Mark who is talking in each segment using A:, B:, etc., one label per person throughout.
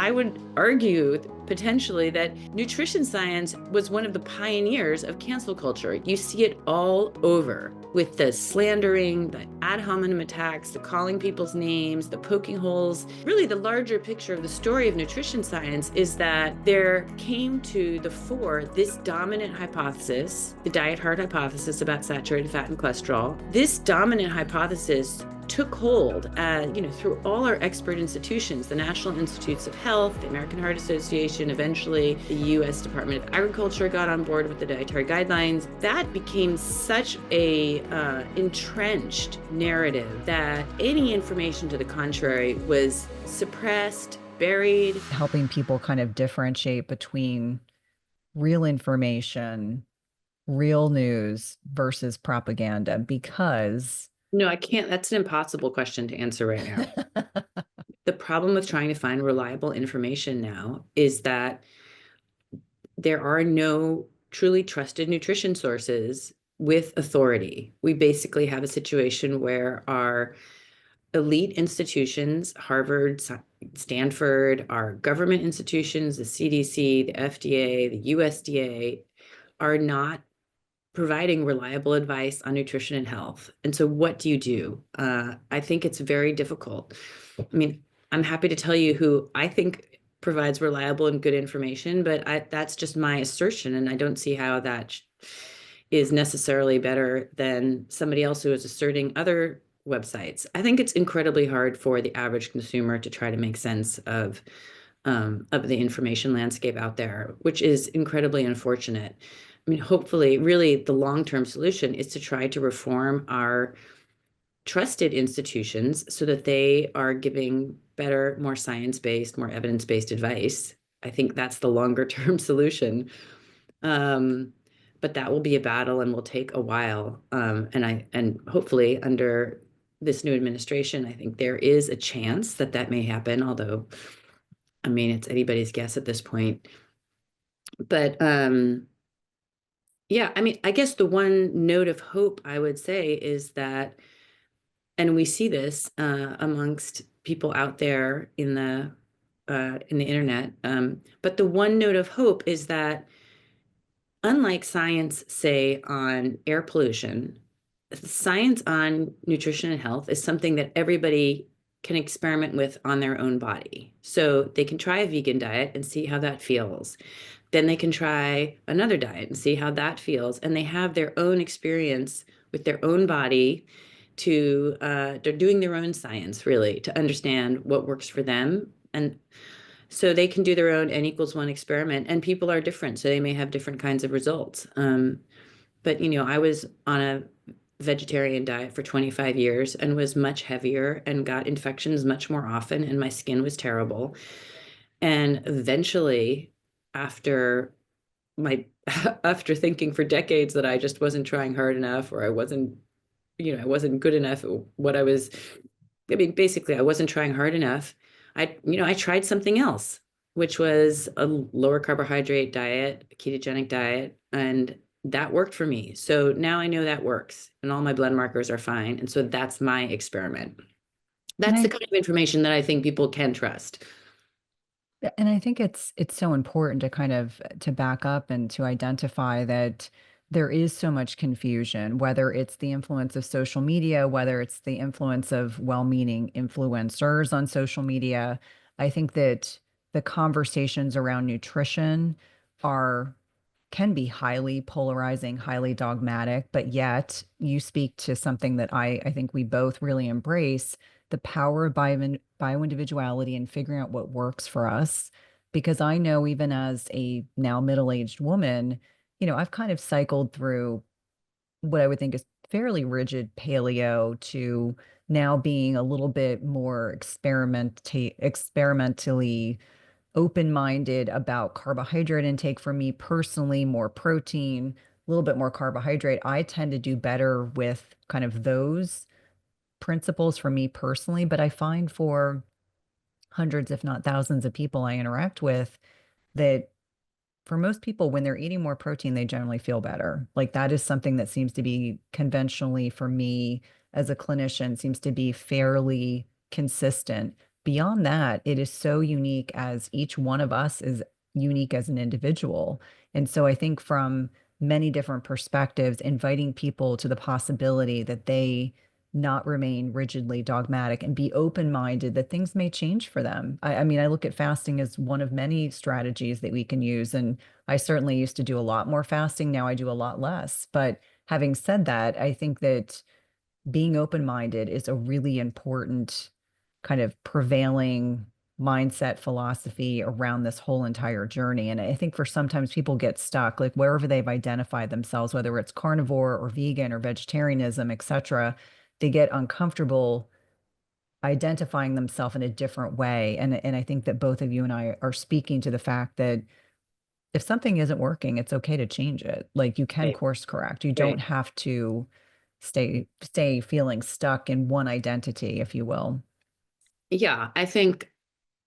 A: I would argue potentially that nutrition science was one of the pioneers of cancel culture. You see it all over with the slandering, the ad hominem attacks, the calling people's names, the poking holes. Really, the larger picture of the story of nutrition science is that there came to the fore this dominant hypothesis, the diet heart hypothesis about saturated fat and cholesterol. This dominant hypothesis took hold, through all our expert institutions, the National Institutes of Health, the American Heart Association, eventually the U.S. Department of Agriculture got on board with the dietary guidelines. That became such a entrenched narrative that any information to the contrary was suppressed, buried.
B: Helping people kind of differentiate between real information, real news versus propaganda, because
A: No, I can't. That's an impossible question to answer right now. The problem with trying to find reliable information now is that there are no truly trusted nutrition sources with authority. We basically have a situation where our elite institutions, Harvard, Stanford, our government institutions, the CDC, the FDA, the USDA, are not providing reliable advice on nutrition and health. And so what do you do? I think it's very difficult. I mean, I'm happy to tell you who I think provides reliable and good information, but that's just my assertion. And I don't see how that is necessarily better than somebody else who is asserting other websites. I think it's incredibly hard for the average consumer to try to make sense of the information landscape out there, which is incredibly unfortunate. I mean, hopefully, really, the long-term solution is to try to reform our trusted institutions so that they are giving better, more science-based, more evidence-based advice. I think that's the longer-term solution. But that will be a battle and will take a while. And hopefully, under this new administration, I think there is a chance that that may happen, although, I mean, it's anybody's guess at this point. But yeah, I mean, I guess the one note of hope I would say is that, and we see this amongst people out there in the internet, but the one note of hope is that, unlike science, say, on air pollution, science on nutrition and health is something that everybody can experiment with on their own body. So they can try a vegan diet and see how that feels. Then they can try another diet and see how that feels. And they have their own experience with their own body they're doing their own science, really, to understand what works for them. And so they can do their own N=1 experiment, and people are different. So they may have different kinds of results. But, I was on a vegetarian diet for 25 years and was much heavier and got infections much more often, and my skin was terrible. And eventually, after after thinking for decades that I just wasn't trying hard enough, or I wasn't good enough at what basically I wasn't trying hard enough. I tried something else, which was a lower carbohydrate diet, a ketogenic diet, and that worked for me. So now I know that works and all my blood markers are fine. And so that's my experiment. That's the kind of information that I think people can trust.
B: And I think it's so important to kind of to back up and to identify that there is so much confusion, whether it's the influence of social media, whether it's the influence of well-meaning influencers on social media. I think that the conversations around nutrition can be highly polarizing, highly dogmatic, but yet you speak to something that I think we both really embrace, the power of bioindividuality and figuring out what works for us. Because I know, even as a now middle-aged woman, I've kind of cycled through what I would think is fairly rigid paleo to now being a little bit more experimentally open-minded about carbohydrate intake for me personally, more protein, a little bit more carbohydrate. I tend to do better with kind of those principles for me personally, but I find for hundreds, if not thousands of people I interact with, that for most people, when they're eating more protein, they generally feel better. Like that is something that seems to be conventionally, for me as a clinician, seems to be fairly consistent. beyond that, it is so unique as each one of us is unique as an individual. And so I think from many different perspectives, inviting people to the possibility that they not remain rigidly dogmatic and be open-minded that things may change for them. I mean, I look at fasting as one of many strategies that we can use. And I certainly used to do a lot more fasting. Now I do a lot less. But having said that, I think that being open-minded is a really important kind of prevailing mindset philosophy around this whole entire journey. And I think for sometimes people get stuck, like wherever they've identified themselves, whether it's carnivore or vegan or vegetarianism, et cetera, they get uncomfortable identifying themselves in a different way. And I think that both of you and I are speaking to the fact that if something isn't working, it's okay to change it. Like you can
A: Right.
B: course correct. You don't
A: Right.
B: have to stay feeling stuck in one identity, if you will.
A: Yeah, I think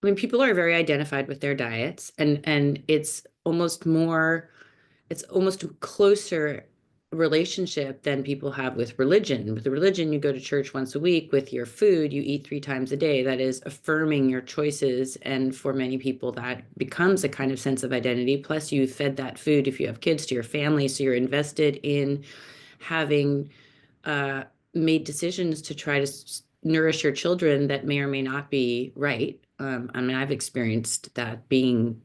A: when people are very identified with their diets, and it's almost a closer relationship than people have with religion. With the religion, you go to church once a week. With your food, you eat 3 times a day. That is affirming your choices. And for many people, that becomes a kind of sense of identity. Plus, you fed that food if you have kids to your family. So you're invested in having uh, made decisions to try to nourish your children that may or may not be right. I mean, I've experienced that being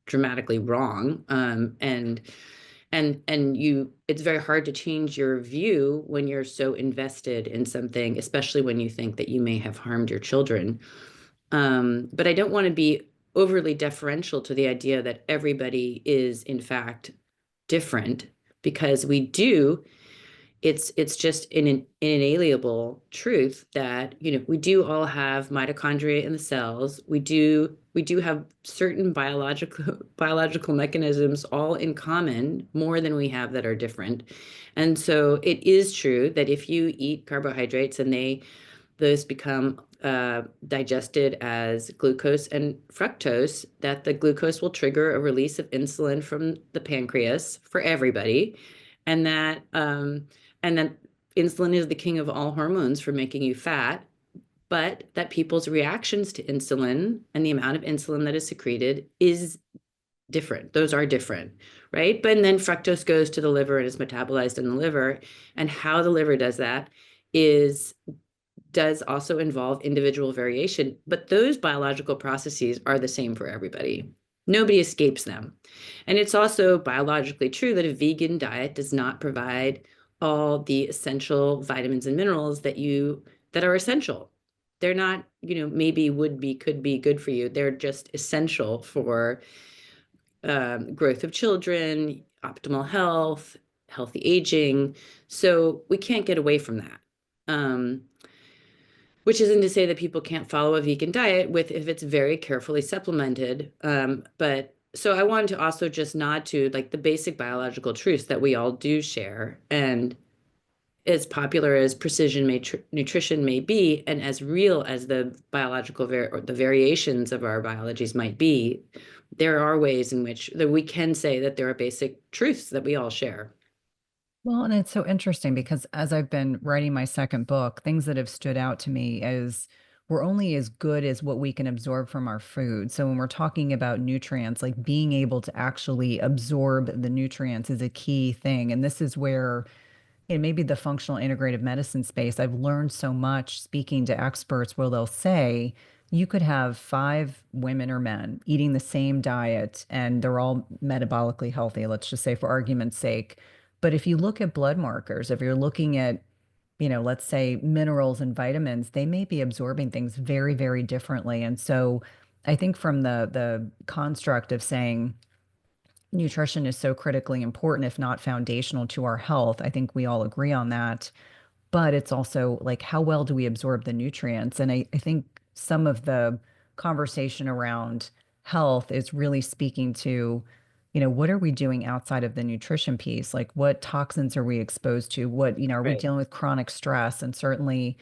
A: dramatically wrong. And you, it's very hard to change your view when you're so invested in something, especially when you think that you may have harmed your children. But I don't want to be overly deferential to the idea that everybody is in fact different, because we do. It's just an inalienable truth that, we do all have mitochondria in the cells. We do have certain biological mechanisms all in common, more than we have that are different. And so it is true that if you eat carbohydrates and those become digested as glucose and fructose, that the glucose will trigger a release of insulin from the pancreas for everybody, and that insulin is the king of all hormones for making you fat, but that people's reactions to insulin and the amount of insulin that is secreted is different. Those are different, right? But and then fructose goes to the liver and is metabolized in the liver, and how the liver does that is does also involve individual variation, but those biological processes are the same for everybody. Nobody escapes them. And it's also biologically true that a vegan diet does not provide all the essential vitamins and minerals that are essential. They're not, maybe would be, could be good for you. They're just essential for growth of children, optimal health, healthy aging. So we can't get away from that. Um, which isn't to say that people can't follow a vegan diet with if it's very carefully supplemented. But so I wanted to also just nod to like the basic biological truths that we all do share. And as popular as nutrition may be, and as real as the or the variations of our biologies might be, there are ways in which that we can say that there are basic truths that we all share.
B: Well, and it's so interesting because as I've been writing my second book, things that have stood out to me is we're only as good as what we can absorb from our food. So when we're talking about nutrients, like being able to actually absorb the nutrients is a key thing. And this is where in maybe the functional integrative medicine space, I've learned so much speaking to experts where they'll say you could have 5 women or men eating the same diet and they're all metabolically healthy, let's just say for argument's sake. But if you look at blood markers, if you're looking at, let's say minerals and vitamins, they may be absorbing things very, very differently. And so I think from the construct of saying, nutrition is so critically important, if not foundational to our health. I think we all agree on that. But it's also like, how well do we absorb the nutrients? And I think some of the conversation around health is really speaking to, what are we doing outside of the nutrition piece? Like, what toxins are we exposed to? Are we
A: Right.
B: dealing with chronic stress? And certainly,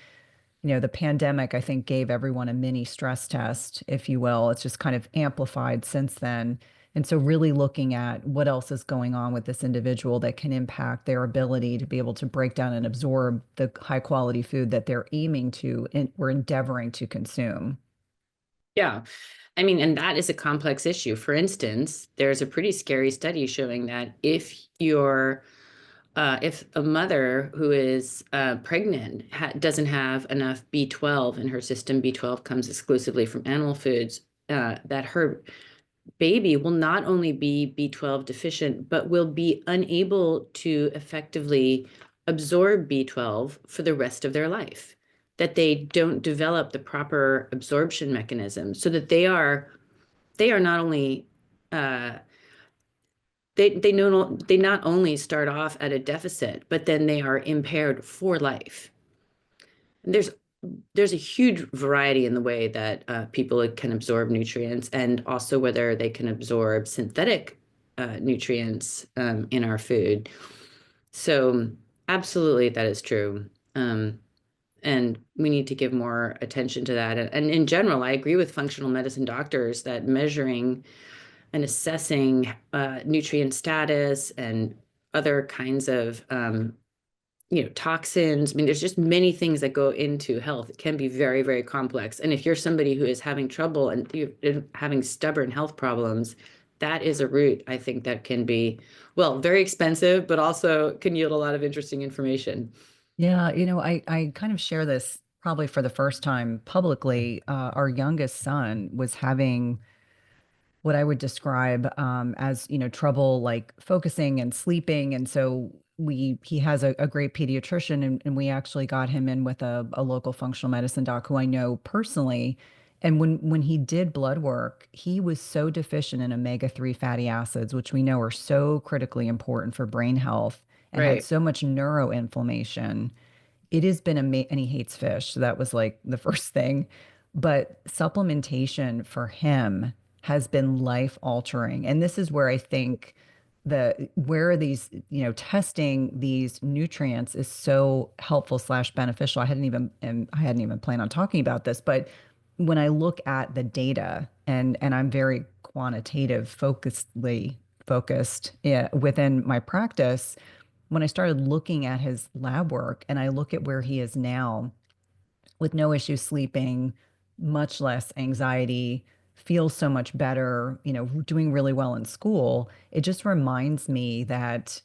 B: the pandemic, I think, gave everyone a mini stress test, if you will. It's just kind of amplified since then. And so, really looking at what else is going on with this individual that can impact their ability to be able to break down and absorb the high quality food that they're aiming to and we're endeavoring to consume.
A: Yeah. I mean, and that is a complex issue. For instance, there's a pretty scary study showing that if a mother who is pregnant doesn't have enough B12 in her system, B12 comes exclusively from animal foods, that her baby will not only be B12 deficient, but will be unable to effectively absorb B12 for the rest of their life. That they don't develop the proper absorption mechanism, so that they are not only uh, they not only start off at a deficit, but then they are impaired for life. And there's a huge variety in the way that people can absorb nutrients, and also whether they can absorb synthetic nutrients in our food. So absolutely, that is true. And we need to give more attention to that. And in general, I agree with functional medicine doctors that measuring and assessing nutrient status and other kinds of toxins. I mean, there's just many things that go into health. It can be very, very complex. And if you're somebody who is having trouble and you're having stubborn health problems, that is a route I think that can be, well, very expensive, but also can yield a lot of interesting information.
B: Yeah, I kind of share this probably for the first time publicly. Our youngest son was having what I would describe as, trouble like focusing and sleeping. And so he has a great pediatrician, and we actually got him in with a local functional medicine doc who I know personally. And when he did blood work, he was so deficient in omega-3 fatty acids, which we know are so critically important for brain health, and had
A: Right.
B: so much neuroinflammation. It has been and he hates fish. So that was like the first thing. But supplementation for him has been life altering. And this is where I think where these, testing these nutrients is so helpful slash beneficial. I hadn't even planned on talking about this, but when I look at the data, and I'm very quantitative focused, yeah, within my practice, when I started looking at his lab work and I look at where he is now with no issues sleeping, much less anxiety, feels so much better, doing really well in school, it just reminds me that,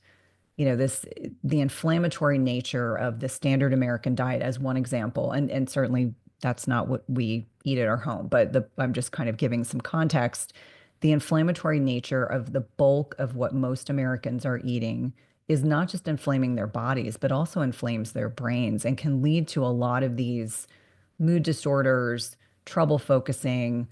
B: the inflammatory nature of the standard American diet as one example, and certainly that's not what we eat at our home, but I'm just kind of giving some context. The inflammatory nature of the bulk of what most Americans are eating is not just inflaming their bodies, but also inflames their brains and can lead to a lot of these mood disorders, trouble focusing,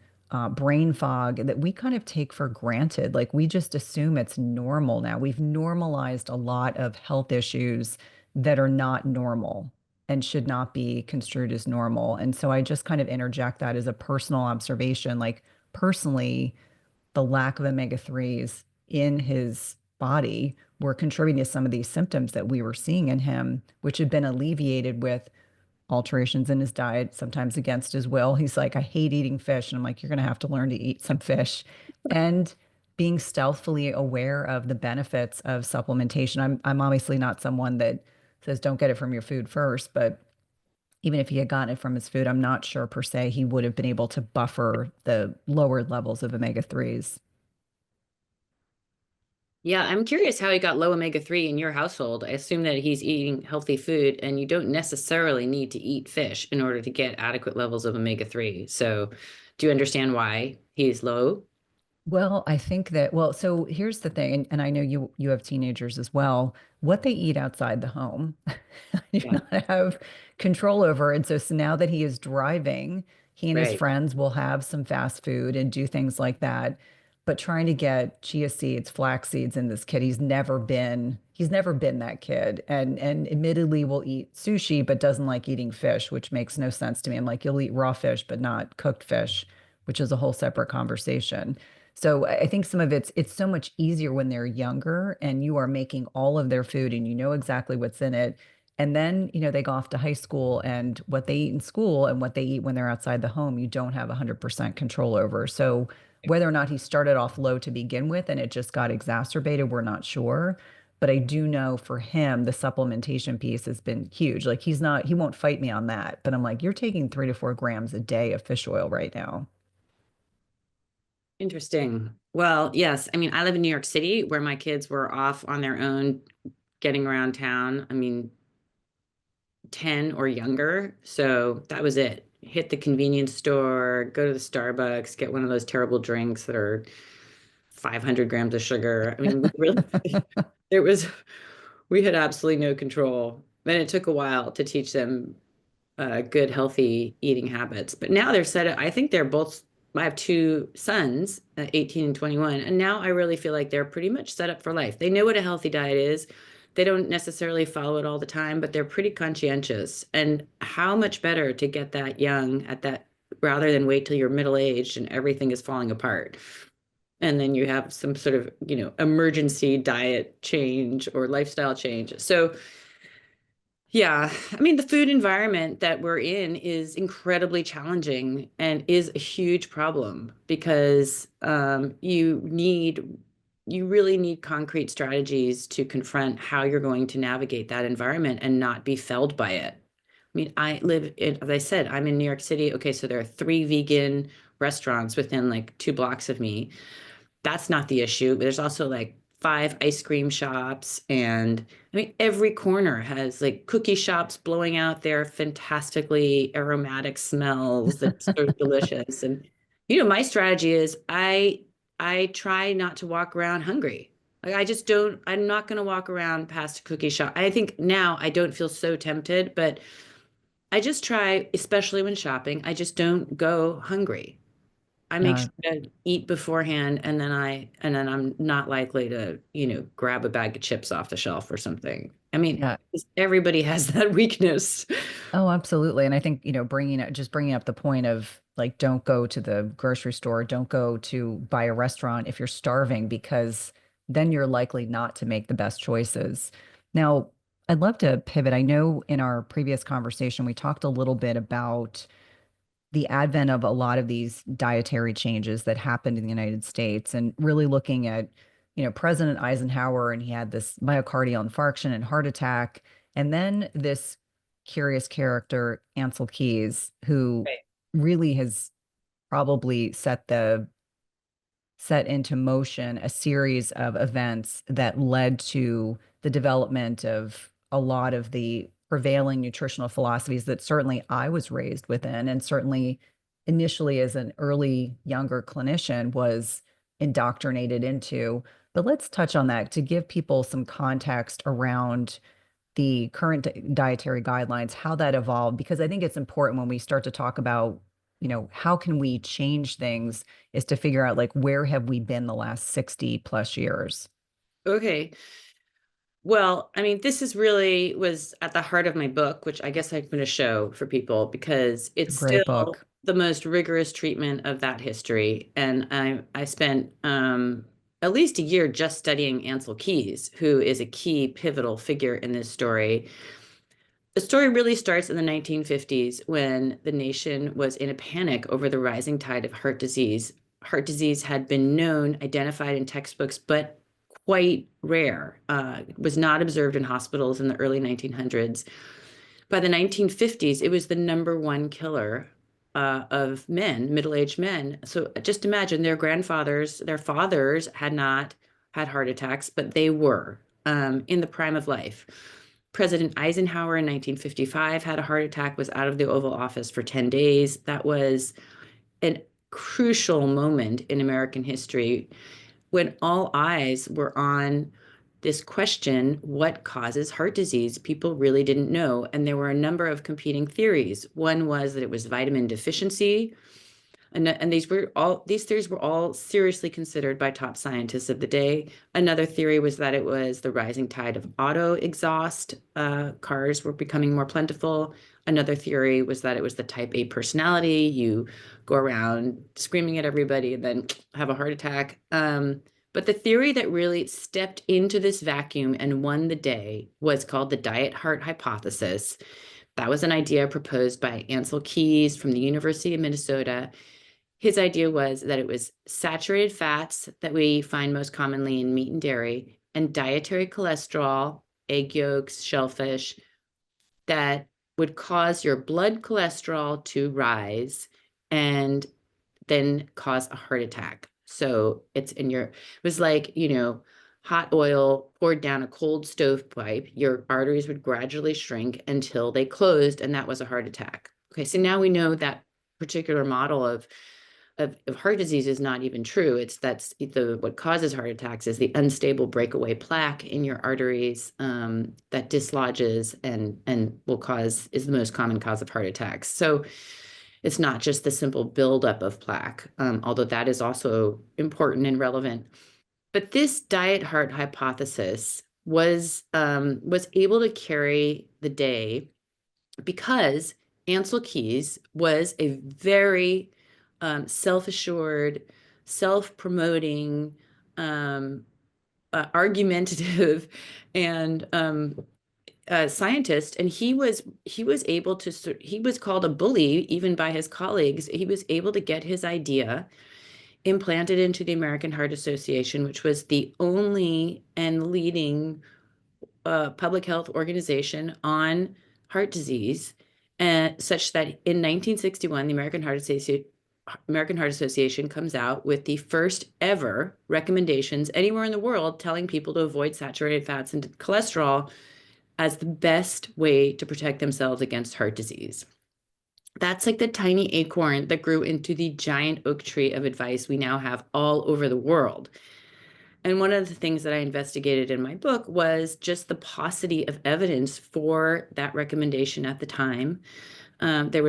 B: brain fog that we kind of take for granted. Like we just assume it's normal now. We've normalized a lot of health issues that are not normal and should not be construed as normal. And so I just kind of interject that as a personal observation. Like personally, the lack of omega-3s in his body were contributing to some of these symptoms that we were seeing in him, which had been alleviated with alterations in his diet, sometimes against his will. He's like, I hate eating fish. And I'm like, you're going to have to learn to eat some fish. And being stealthily aware of the benefits of supplementation. I'm obviously not someone that says don't get it from your food first, but even if he had gotten it from his food, I'm not sure per se he would have been able to buffer the lower levels of omega-3s.
A: Yeah, I'm curious how he got low omega-3 in your household. I assume that he's eating healthy food, and you don't necessarily need to eat fish in order to get adequate levels of omega-3. So, do you understand why he's low?
B: Well, I think that, well, so here's the thing, and I know you have teenagers as well. What they eat outside the home, I do
A: Yeah,
B: not have control over. And so now that he is driving, he and his
A: right.
B: friends will have some fast food and do things like that. But trying to get chia seeds, flax seeds in this kid, he's never been that kid. And admittedly will eat sushi, but doesn't like eating fish, which makes no sense to me. I'm like, you'll eat raw fish, but not cooked fish, which is a whole separate conversation. So I think some of it's so much easier when they're younger and you are making all of their food and you know exactly what's in it. And then, they go off to high school, and what they eat in school and what they eat when they're outside the home, you don't have 100% control over. So whether or not he started off low to begin with and it just got exacerbated, we're not sure. But I do know for him, the supplementation piece has been huge. Like he won't fight me on that. But I'm like, you're taking 3 to 4 grams a day of fish oil right now.
A: Interesting. Well, yes. I mean, I live in New York City where my kids were off on their own getting around town. I mean, 10 or younger. So that was it. Hit the convenience store, go to the Starbucks, get one of those terrible drinks that are 500 grams of sugar. I mean, we really, there was, we had absolutely no control. And it took a while to teach them good, healthy eating habits. But now they're set. I think they're both. I have two sons, 18 and 21, and now I really feel like they're pretty much set up for life. They know what a healthy diet is. They don't necessarily follow it all the time, but they're pretty conscientious. And how much better to get that young at that rather than wait till you're middle aged and everything is falling apart. And then you have some sort of, emergency diet change or lifestyle change. So yeah, I mean, the food environment that we're in is incredibly challenging and is a huge problem because you really need concrete strategies to confront how you're going to navigate that environment and not be felled by it. I mean, as I said, I'm in New York City. Okay, so there are three vegan restaurants within like 2 blocks of me. That's not the issue. But there's also like five ice cream shops, and I mean every corner has like cookie shops blowing out their fantastically aromatic smells that are delicious. And my strategy is I try not to walk around hungry. Like I just don't, I'm not going to walk around past a cookie shop. I think now I don't feel so tempted, but I just try, especially when shopping, I just don't go hungry. I make
B: Yeah.
A: sure to eat beforehand, and then I'm not likely to, grab a bag of chips off the shelf or something. I mean,
B: Yeah.
A: everybody has that weakness.
B: Oh, absolutely. And I think, bringing up the point of like, don't go to the grocery store, don't go to buy a restaurant if you're starving, because then you're likely not to make the best choices. Now, I'd love to pivot. I know in our previous conversation, we talked a little bit about the advent of a lot of these dietary changes that happened in the United States and really looking at, President Eisenhower, and he had this myocardial infarction and heart attack. And then this curious character, Ancel Keys, who
A: Right.
B: really has probably set into motion a series of events that led to the development of a lot of the prevailing nutritional philosophies that certainly I was raised within, and certainly initially as an early younger clinician was indoctrinated into. But let's touch on that to give people some context around the current dietary guidelines, how that evolved, because I think it's important when we start to talk about, how can we change things, is to figure out like where have we been the last 60 plus years.
A: Okay. Well, I mean, this is really was at the heart of my book, which I guess I'm going to show for people because
B: A
A: it's
B: great
A: still
B: book.
A: the most rigorous treatment of that history. And I spent at least a year just studying Ancel Keys, who is a key pivotal figure in this story. The story really starts in the 1950s when the nation was in a panic over the rising tide of heart disease. Heart disease had been known, identified in textbooks, but quite rare. It was not observed in hospitals in the early 1900s. By the 1950s, it was the number one killer of men, middle-aged men. So just imagine their fathers had not had heart attacks, but they were in the prime of life. President Eisenhower in 1955 had a heart attack, was out of the Oval Office for 10 days. That was a crucial moment in American history when all eyes were on this question, what causes heart disease? People really didn't know. And there were a number of competing theories. One was that it was vitamin deficiency. And these theories were all seriously considered by top scientists of the day. Another theory was that it was the rising tide of auto exhaust. Cars were becoming more plentiful. Another theory was that it was the type A personality. You go around screaming at everybody and then have a heart attack. But the theory that really stepped into this vacuum and won the day was called the diet heart hypothesis. That was an idea proposed by Ancel Keys from the University of Minnesota. His idea was that it was saturated fats that we find most commonly in meat and dairy, and dietary cholesterol, egg yolks, shellfish, that would cause your blood cholesterol to rise and then cause a heart attack. So it was like, hot oil poured down a cold stovepipe. Your arteries would gradually shrink until they closed, and that was a heart attack. Okay, so now we know that particular model of heart disease is not even true. What causes heart attacks is the unstable breakaway plaque in your arteries that dislodges and is the most common cause of heart attacks. So it's not just the simple buildup of plaque, although that is also important and relevant. But this diet heart hypothesis was able to carry the day because Ancel Keys was a very self-assured, self-promoting, argumentative, and scientist, and he was called a bully even by his colleagues. He was able to get his idea implanted into the American Heart Association, which was the only and leading public health organization on heart disease, such that in 1961, the American Heart Association comes out with the first ever recommendations anywhere in the world telling people to avoid saturated fats and cholesterol as the best way to protect themselves against heart disease. That's like the tiny acorn that grew into the giant oak tree of advice we now have all over the world. And one of the things that I investigated in my book was just the paucity of evidence for that recommendation at the time. There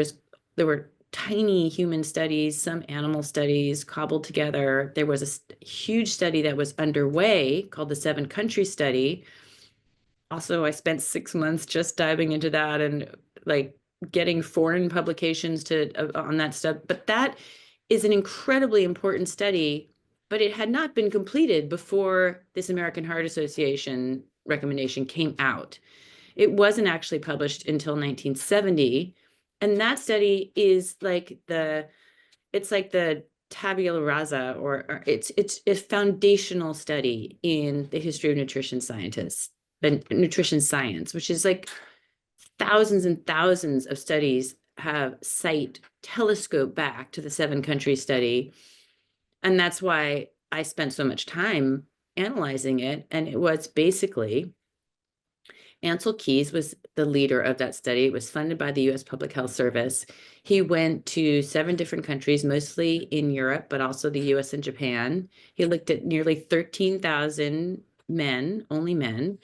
A: were tiny human studies, some animal studies cobbled together. There was a huge study that was underway called the 7-country study. Also, I spent 6 months just diving into that and like getting foreign publications on that stuff. But that is an incredibly important study, but it had not been completed before this American Heart Association recommendation came out. It wasn't actually published until 1970. And that study is like it's like the tabula rasa, or it's a foundational study in the history of nutrition scientists and nutrition science, which is like thousands and thousands of studies telescope back to the 7-country study. And that's why I spent so much time analyzing it. And it was basically Ancel Keys was the leader of that study. It was funded by the US Public Health Service. He went to 7 different countries, mostly in Europe, but also the US and Japan. He looked at nearly 13,000 men, only men.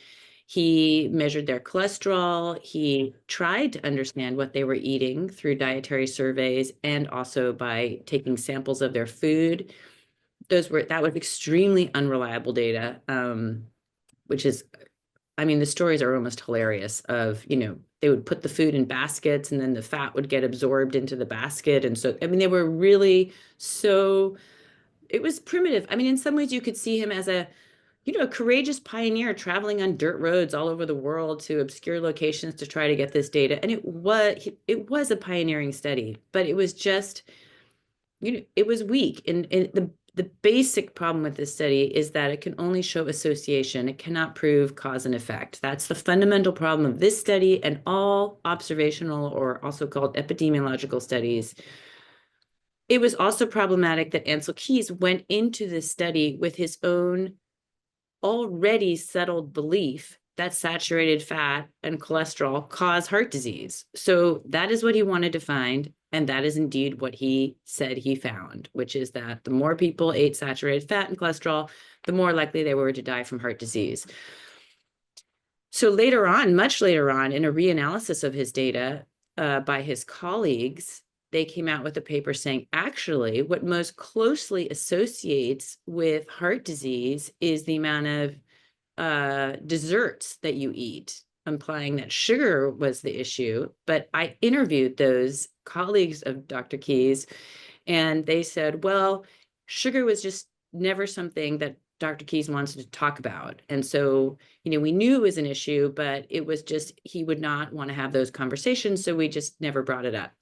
A: He measured their cholesterol. He tried to understand what they were eating through dietary surveys and also by taking samples of their food. That was extremely unreliable data, which is, I mean, the stories are almost hilarious of, they would put the food in baskets and then the fat would get absorbed into the basket. And so, I mean, they were really it was primitive. I mean, in some ways you could see him as a courageous pioneer traveling on dirt roads all over the world to obscure locations to try to get this data. And it was a pioneering study, but it was just, it was weak. And the basic problem with this study is that it can only show association. It cannot prove cause and effect. That's the fundamental problem of this study and all observational, or also called epidemiological, studies. It was also problematic that Ancel Keys went into this study with his own already settled belief that saturated fat and cholesterol cause heart disease. So that is what he wanted to find. And that is indeed what he said he found, which is that the more people ate saturated fat and cholesterol, the more likely they were to die from heart disease. So later on, much later on, in a reanalysis of his data by his colleagues, they came out with a paper saying, actually, what most closely associates with heart disease is the amount of desserts that you eat, implying that sugar was the issue. But I interviewed those colleagues of Dr. Keys, and they said, well, sugar was just never something that Dr. Keys wants to talk about. And so, we knew it was an issue, but it was just, he would not want to have those conversations. So we just never brought it up.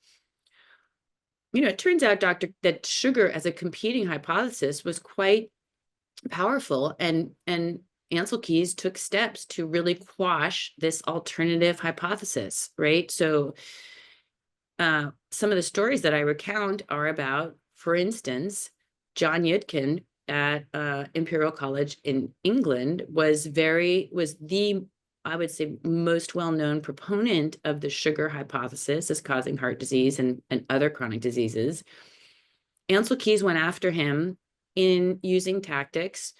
A: It turns out, that sugar as a competing hypothesis was quite powerful. And Ancel Keys took steps to really quash this alternative hypothesis, right? So some of the stories that I recount are about, for instance, John Yudkin at Imperial College in England was the, I would say, most well-known proponent of the sugar hypothesis as causing heart disease and other chronic diseases. Ancel Keys went after him in using tactics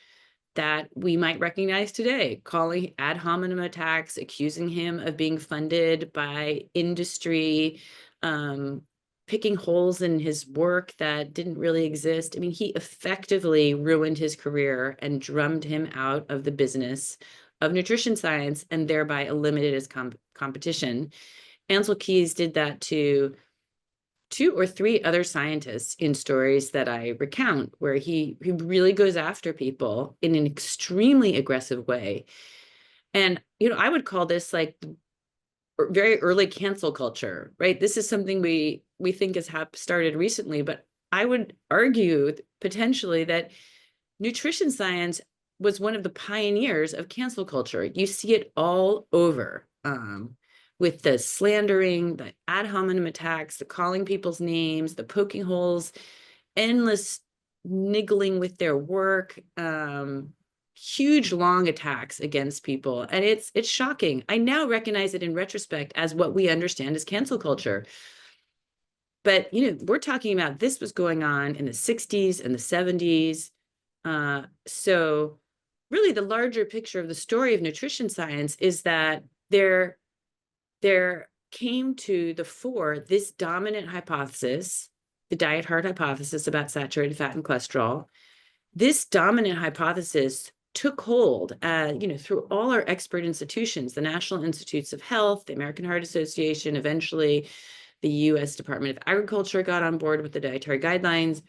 A: that we might recognize today, calling ad hominem attacks, accusing him of being funded by industry, picking holes in his work that didn't really exist. I mean, he effectively ruined his career and drummed him out of the business of nutrition science and thereby eliminated his competition. Ancel Keys did that to 2 or 3 other scientists in stories that I recount, where he really goes after people in an extremely aggressive way. And, I would call this like very early cancel culture, right? This is something we think has started recently, but I would argue potentially that nutrition science was one of the pioneers of cancel culture. You see it all over. With the slandering, the ad hominem attacks, the calling people's names, the poking holes, endless niggling with their work, huge long attacks against people. And it's shocking. I now recognize it in retrospect as what we understand as cancel culture. But, we're talking about this was going on in the 60s and the 70s. So really the larger picture of the story of nutrition science is that there came to the fore this dominant hypothesis, the diet heart hypothesis about saturated fat and cholesterol. This dominant hypothesis took hold, through all our expert institutions, the National Institutes of Health, the American Heart Association, eventually the U.S. Department of Agriculture got on board with the dietary guidelines.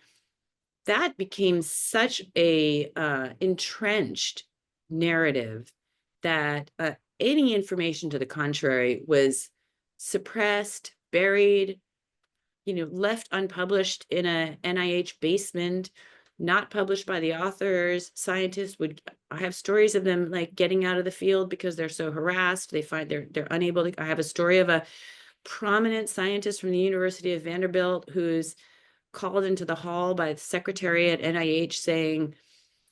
A: That became such a entrenched narrative that any information to the contrary was suppressed, buried, left unpublished in a NIH basement, not published by the authors. Scientists I have stories of them like getting out of the field because they're so harassed. They find they're unable to. I have a story of a prominent scientist from the University of Vanderbilt who's called into the hall by the secretary at NIH saying,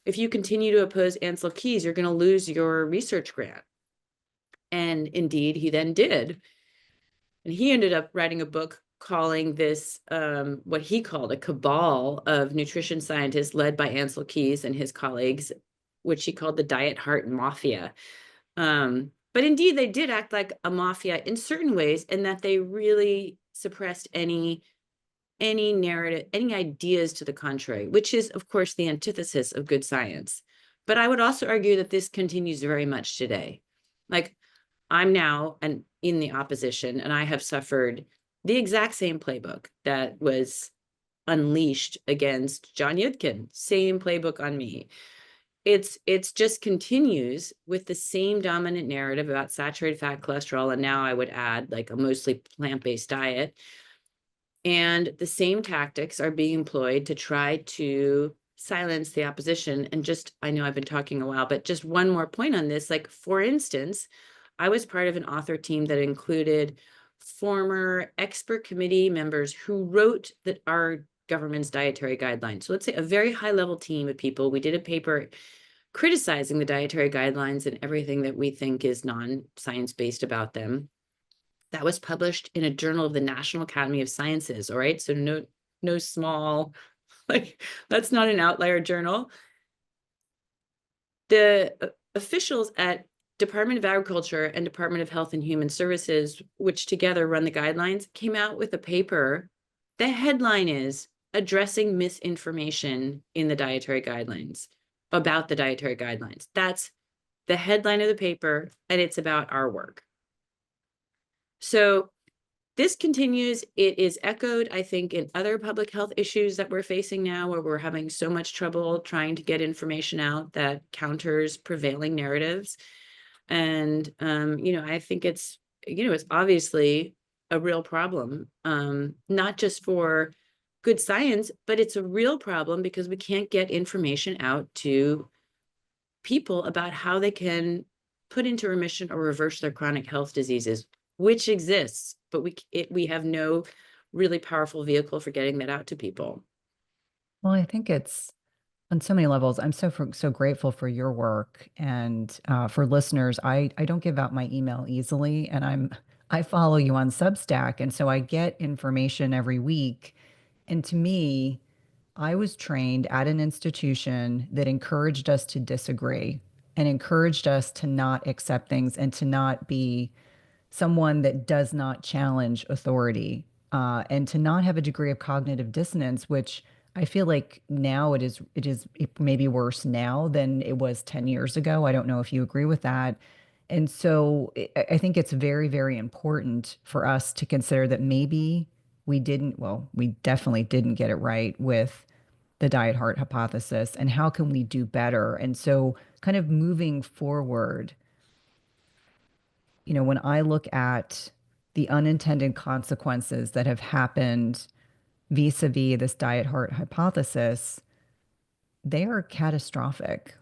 A: if you continue to oppose Ancel Keys, you're going to lose your research grant. And indeed, he then did. And he ended up writing a book calling this what he called a cabal of nutrition scientists led by Ancel Keys and his colleagues, which he called the Diet Heart Mafia. But indeed, they did act like a mafia in certain ways, in that they really suppressed any narrative, any ideas to the contrary, which is, of course, the antithesis of good science. But I would also argue that this continues very much today. Like, I'm now in the opposition, and I have suffered the exact same playbook that was unleashed against John Yudkin, same playbook on me. It's just continues with the same dominant narrative about saturated fat, cholesterol, and now I would add like a mostly plant-based diet. And the same tactics are being employed to try to silence the opposition. And just, I know I've been talking a while, but just one more point on this. Like, for instance, I was part of an author team that included former expert committee members who wrote our government's dietary guidelines. So let's say a very high level team of people. We did a paper criticizing the dietary guidelines and everything that we think is non-science based about them. That was published in a journal of the National Academy of Sciences. All right. So no small, like, that's not an outlier journal. The officials at Department of Agriculture and Department of Health and Human Services, which together run the guidelines, came out with a paper. The headline is Addressing Misinformation in the Dietary Guidelines, about the dietary guidelines. That's the headline of the paper, and it's about our work. So this continues. It is echoed, I think, in other public health issues that we're facing now, where we're having so much trouble trying to get information out that counters prevailing narratives. And, I think it's obviously a real problem, not just for good science, but it's a real problem because we can't get information out to people about how they can put into remission or reverse their chronic health diseases, which exists, but we have no really powerful vehicle for getting that out to people.
B: Well, I think it's on so many levels. I'm so grateful for your work, and for listeners. I don't give out my email easily, and I follow you on Substack, and so I get information every week. And to me, I was trained at an institution that encouraged us to disagree and encouraged us to not accept things and to not be someone that does not challenge authority, and to not have a degree of cognitive dissonance, which I feel like now it may be worse now than it was 10 years ago. I don't know if you agree with that. And so I think it's very, very important for us to consider that maybe we definitely didn't get it right with the diet heart hypothesis, and how can we do better? And so kind of moving forward, when I look at the unintended consequences that have happened vis-a-vis this diet heart hypothesis, they are catastrophic.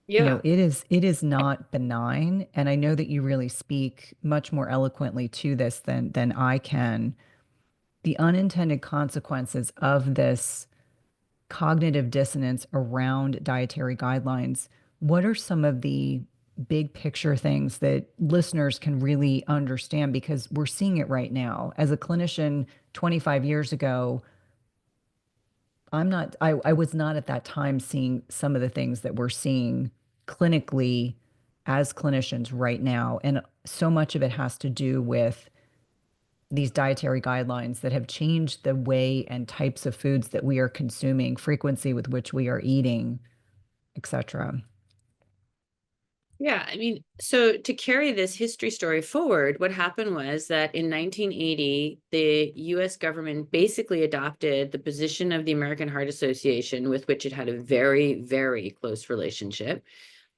A: Yeah.
B: It is not benign. And I know that you really speak much more eloquently to this than I can. The unintended consequences of this cognitive dissonance around dietary guidelines, what are some of the big picture things that listeners can really understand? Because we're seeing it right now. As a clinician 25 years ago, I was not at that time seeing some of the things that we're seeing clinically as clinicians right now. And so much of it has to do with these dietary guidelines that have changed the way and types of foods that we are consuming, frequency with which we are eating, etc.
A: Yeah, I mean, so to carry this history story forward, what happened was that in 1980, the US government basically adopted the position of the American Heart Association, with which it had a very, very close relationship.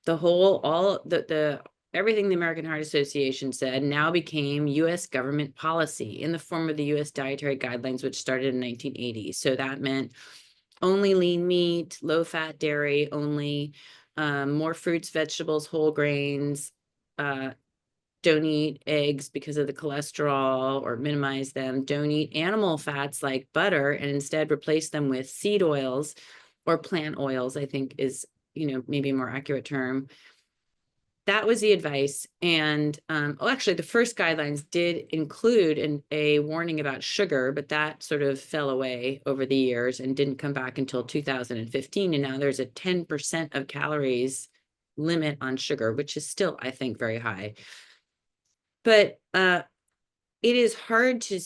A: The whole, all the everything the American Heart Association said now became US government policy in the form of the US Dietary Guidelines, which started in 1980. So that meant only lean meat, low fat dairy only, more fruits, vegetables, whole grains, don't eat eggs because of the cholesterol or minimize them. Don't eat animal fats like butter and instead replace them with seed oils or plant oils, I think is, maybe a more accurate term. That was the advice. And actually, the first guidelines did include a warning about sugar, but that sort of fell away over the years and didn't come back until 2015. And now there's a 10% of calories limit on sugar, which is still, I think, very high. But it is hard to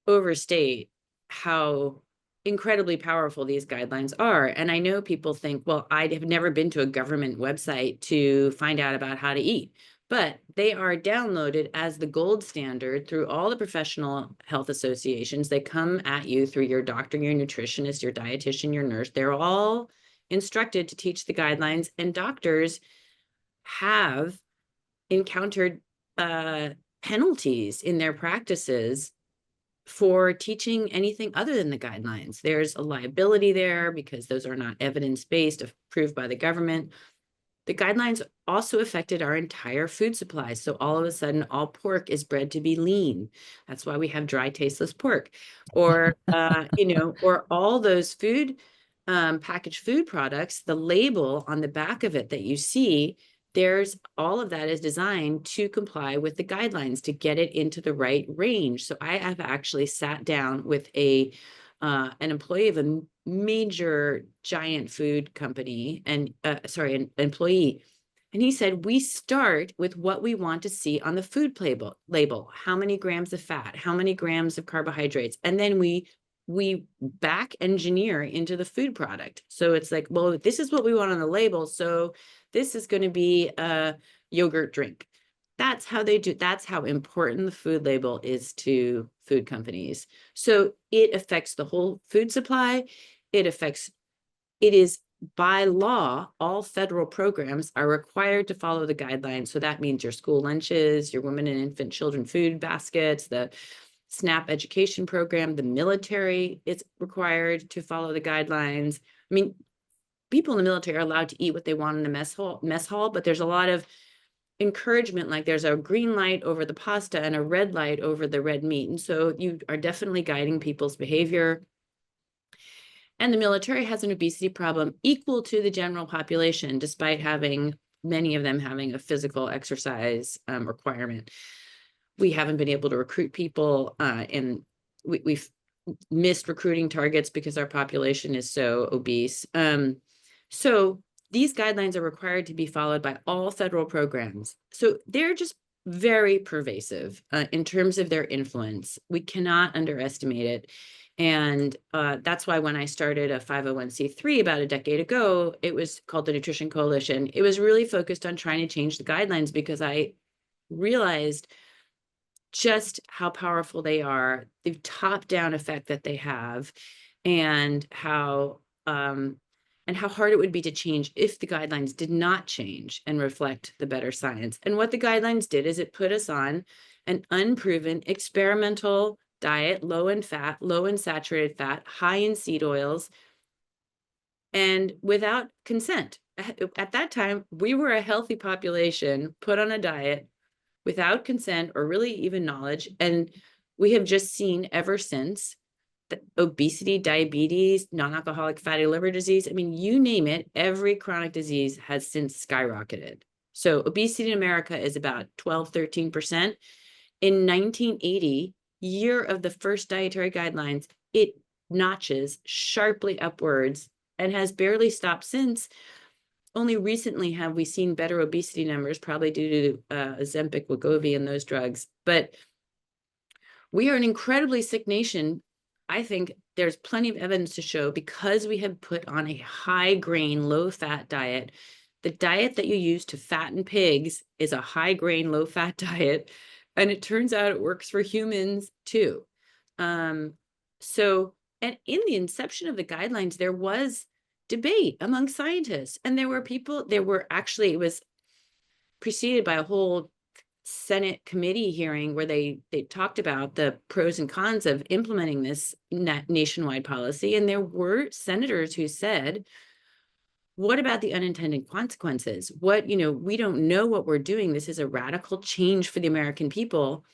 A: overstate how incredibly powerful these guidelines are. And I know people think, well, I have never been to a government website to find out about how to eat, but they are downloaded as the gold standard through all the professional health associations. They come at you through your doctor, your nutritionist, your dietitian, your nurse. They're all instructed to teach the guidelines, and doctors have encountered penalties in their practices for teaching anything other than the guidelines. There's a liability there because those are not evidence-based, approved by the government. The guidelines also affected our entire food supply. So all of a sudden, all pork is bred to be lean. That's why we have dry, tasteless pork. Or, or all those packaged food products, the label on the back of it that you see, there's all of that is designed to comply with the guidelines to get it into the right range. So I have actually sat down with an employee of a major giant food company, and an employee, and he said, we start with what we want to see on the food label, how many grams of fat, how many grams of carbohydrates, and then we back engineer into the food product. So it's like, well, this is what we want on the label, so this is going to be a yogurt drink. That's how they do. That's how important the food label is to food companies. So it affects the whole food supply. It is by law, all federal programs are required to follow the guidelines. So that means your school lunches, your women and infant children food baskets, the SNAP education program, the military is required to follow the guidelines. I mean, people in the military are allowed to eat what they want in the mess hall, but there's a lot of encouragement, like there's a green light over the pasta and a red light over the red meat. And so you are definitely guiding people's behavior. And the military has an obesity problem equal to the general population, despite having many of them having a physical exercise requirement. We haven't been able to recruit people, and we've missed recruiting targets because our population is so obese. So these guidelines are required to be followed by all federal programs. So they're just very pervasive in terms of their influence. We cannot underestimate it. And that's why when I started a 501c3 about a decade ago, it was called the Nutrition Coalition. It was really focused on trying to change the guidelines because I realized just how powerful they are, the top-down effect that they have, and how hard it would be to change if the guidelines did not change and reflect the better science. And what the guidelines did is it put us on an unproven experimental diet, low in fat, low in saturated fat, high in seed oils, and without consent. At that time, we were a healthy population put on a diet without consent or really even knowledge. And we have just seen ever since that obesity, diabetes, non-alcoholic fatty liver disease, I mean, you name it, every chronic disease has since skyrocketed. So obesity in America is about 12, 13%. In 1980, year of the first dietary guidelines, it notches sharply upwards and has barely stopped since. Only recently have we seen better obesity numbers, probably due to Ozempic, Wegovy, and those drugs. But we are an incredibly sick nation. I think there's plenty of evidence to show because we have put on a high grain, low fat diet. The diet that you use to fatten pigs is a high grain, low fat diet. And it turns out it works for humans too. So, and in the inception of the guidelines, there was debate among scientists. And there were people, it was preceded by a whole Senate committee hearing where they talked about the pros and cons of implementing this nationwide policy. And there were senators who said, what about the unintended consequences? We don't know what we're doing. This is a radical change for the American people.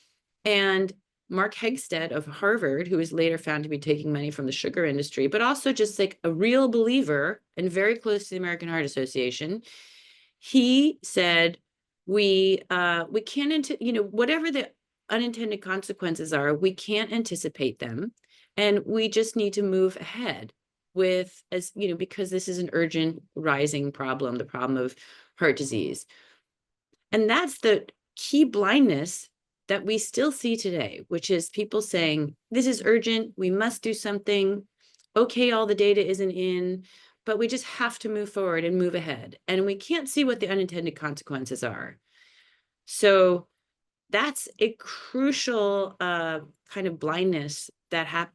A: And Mark Hegstead of Harvard, who was later found to be taking money from the sugar industry, but also just like a real believer and very close to the American Heart Association, he said, we can't, whatever the unintended consequences are, we can't anticipate them. And we just need to move ahead because this is an urgent rising problem, the problem of heart disease. And that's the key blindness that we still see today, which is people saying, this is urgent, we must do something. Okay, all the data isn't in, but we just have to move forward and move ahead. And we can't see what the unintended consequences are. So that's a crucial kind of blindness that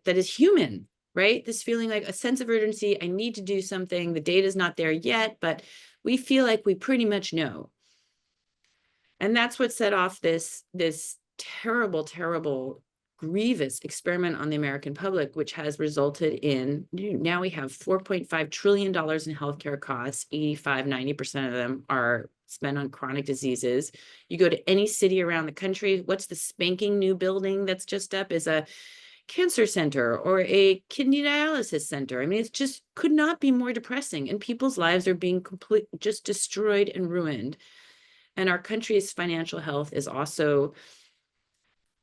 A: is human, right? This feeling like a sense of urgency, I need to do something, the data's not there yet, but we feel like we pretty much know. And that's what set off this terrible, terrible, grievous experiment on the American public, which has resulted in, now we have $4.5 trillion in healthcare costs. 90% of them are spent on chronic diseases. You go to any city around the country, what's the spanking new building that's just up is a cancer center or a kidney dialysis center. I mean, it's just could not be more depressing. And people's lives are being just destroyed and ruined. And our country's financial health is also,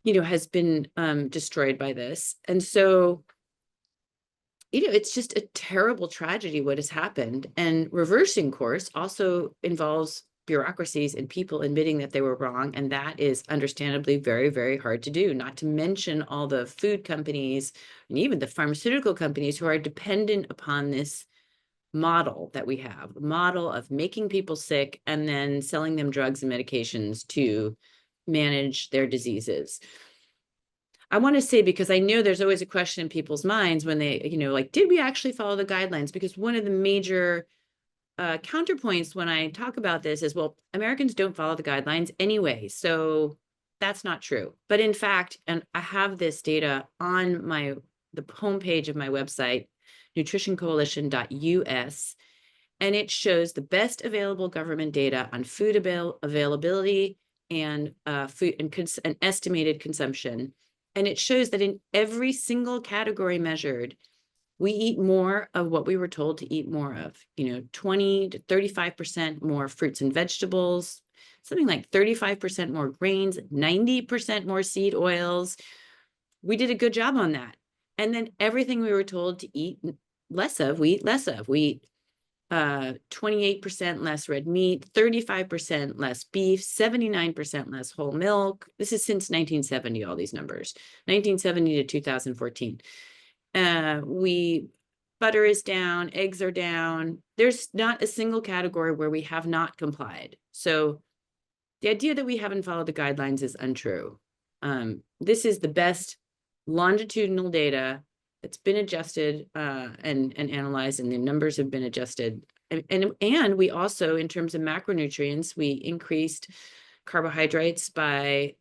A: has been destroyed by this. And so, it's just a terrible tragedy what has happened. And reversing course also involves bureaucracies and people admitting that they were wrong. And that is understandably very, very hard to do, not to mention all the food companies and even the pharmaceutical companies who are dependent upon this model that we have, the model of making people sick and then selling them drugs and medications to manage their diseases. I want to say, because I know there's always a question in people's minds when they, did we actually follow the guidelines? Because one of the major counterpoints when I talk about this is, well, Americans don't follow the guidelines anyway. So that's not true. But in fact, and I have this data on the homepage of my website, nutritioncoalition.us, and it shows the best available government data on food availability and food and estimated consumption. And it shows that in every single category measured, We eat more of what we were told to eat more of, 20 to 35% more fruits and vegetables, something like 35% more grains, 90% more seed oils. We did a good job on that. And then everything we were told to eat less of, we eat less of. We eat 28% less red meat, 35% less beef, 79% less whole milk. This is since 1970, all these numbers, 1970 to 2014. Butter is down, eggs are down. There's not a single category where we have not complied. So the idea that we haven't followed the guidelines is untrue. This is the best longitudinal data that's been adjusted and analyzed, and the numbers have been adjusted. And we also, in terms of macronutrients, we increased carbohydrates by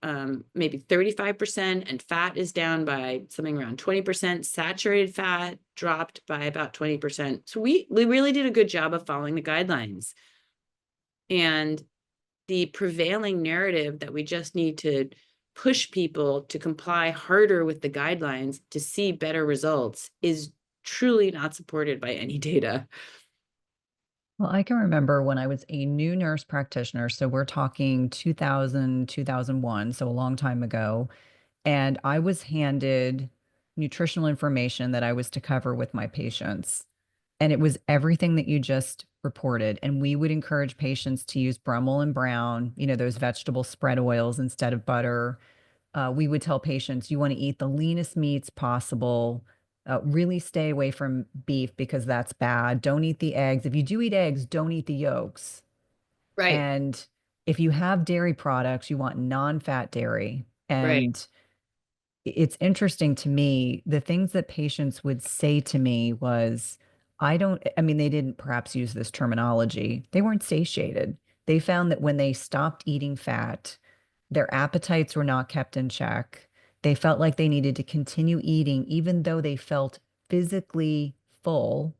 A: maybe 35%, and fat is down by something around 20%. Saturated fat dropped by about 20%. So we really did a good job of following the guidelines. And the prevailing narrative that we just need to push people to comply harder with the guidelines to see better results is truly not supported by any data.
B: Well, I can remember when I was a new nurse practitioner. So we're talking 2000, 2001, so a long time ago. And I was handed nutritional information that I was to cover with my patients. And it was everything that you just reported. And we would encourage patients to use Brummel and Brown, those vegetable spread oils instead of butter. We would tell patients you want to eat the leanest meats possible. Really stay away from beef because that's bad. Don't eat the eggs. If you do eat eggs, don't eat the yolks.
A: Right,
B: And if you have dairy products, you want non-fat dairy.
A: right.
B: And it's interesting to me, the things that patients would say to me was, I mean, they didn't perhaps use this terminology. They weren't satiated. They found that when they stopped eating fat, their appetites were not kept in check. They felt like they needed to continue eating, even though they felt physically full.